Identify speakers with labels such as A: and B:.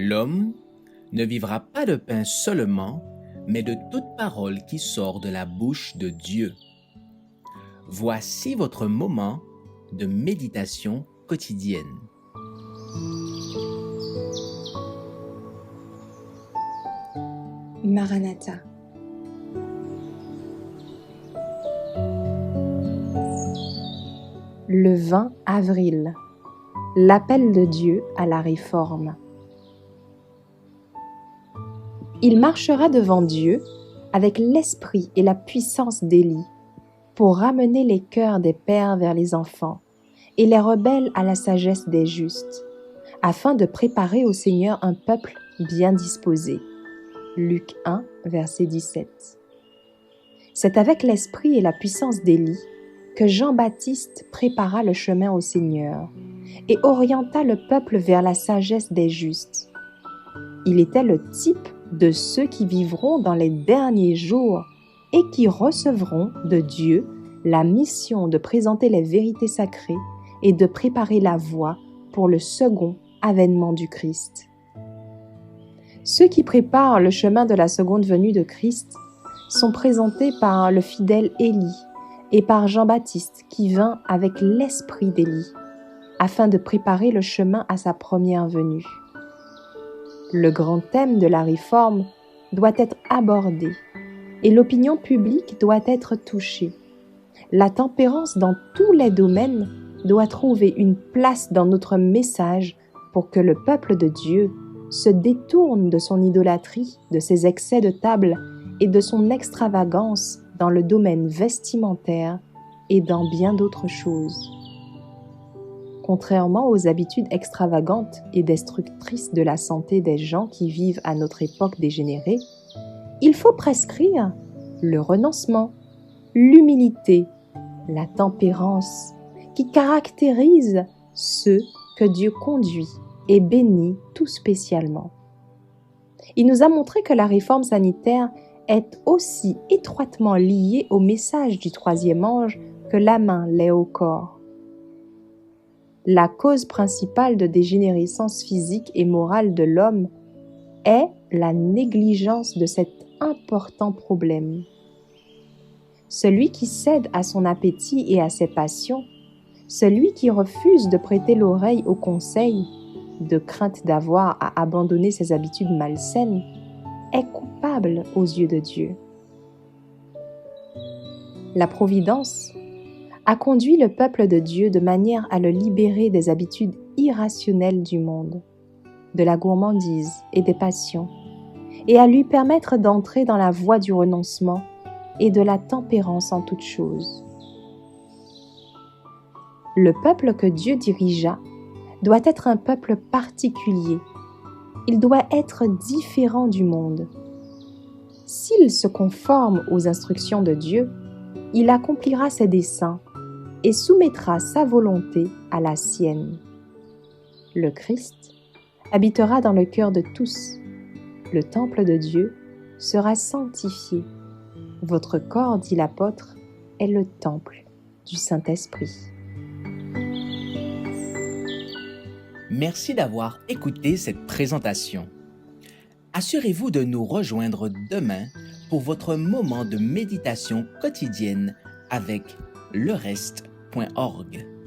A: L'homme ne vivra pas de pain seulement, mais de toute parole qui sort de la bouche de Dieu. Voici votre moment de méditation quotidienne.
B: Maranatha. Le 20 avril, l'appel de Dieu à la réforme. Il marchera devant Dieu avec l'esprit et la puissance d'Élie pour ramener les cœurs des pères vers les enfants et les rebelles à la sagesse des justes, afin de préparer au Seigneur un peuple bien disposé. Luc 1, verset 17. C'est avec l'esprit et la puissance d'Élie que Jean-Baptiste prépara le chemin au Seigneur et orienta le peuple vers la sagesse des justes. Il était le type de ceux qui vivront dans les derniers jours et qui recevront de Dieu la mission de présenter les vérités sacrées et de préparer la voie pour le second avènement du Christ. Ceux qui préparent le chemin de la seconde venue de Christ sont présentés par le fidèle Élie et par Jean-Baptiste qui vint avec l'esprit d'Élie, afin de préparer le chemin à sa première venue. Le grand thème de la réforme doit être abordé et l'opinion publique doit être touchée. La tempérance dans tous les domaines doit trouver une place dans notre message pour que le peuple de Dieu se détourne de son idolâtrie, de ses excès de table et de son extravagance dans le domaine vestimentaire et dans bien d'autres choses. Contrairement aux habitudes extravagantes et destructrices de la santé des gens qui vivent à notre époque dégénérée, il faut prescrire le renoncement, l'humilité, la tempérance qui caractérisent ceux que Dieu conduit et bénit tout spécialement. Il nous a montré que la réforme sanitaire est aussi étroitement liée au message du troisième ange que la main l'est au corps. La cause principale de dégénérescence physique et morale de l'homme est la négligence de cet important problème. Celui qui cède à son appétit et à ses passions, celui qui refuse de prêter l'oreille aux conseils, de crainte d'avoir à abandonner ses habitudes malsaines, est coupable aux yeux de Dieu. La Providence a conduit le peuple de Dieu de manière à le libérer des habitudes irrationnelles du monde, de la gourmandise et des passions, et à lui permettre d'entrer dans la voie du renoncement et de la tempérance en toutes choses. Le peuple que Dieu dirigea doit être un peuple particulier. Il doit être différent du monde. S'il se conforme aux instructions de Dieu, il accomplira ses desseins et soumettra sa volonté à la sienne. Le Christ habitera dans le cœur de tous. Le temple de Dieu sera sanctifié. Votre corps, dit l'apôtre, est le temple du Saint-Esprit.
A: Merci d'avoir écouté cette présentation. Assurez-vous de nous rejoindre demain pour votre moment de méditation quotidienne avec lereste.org.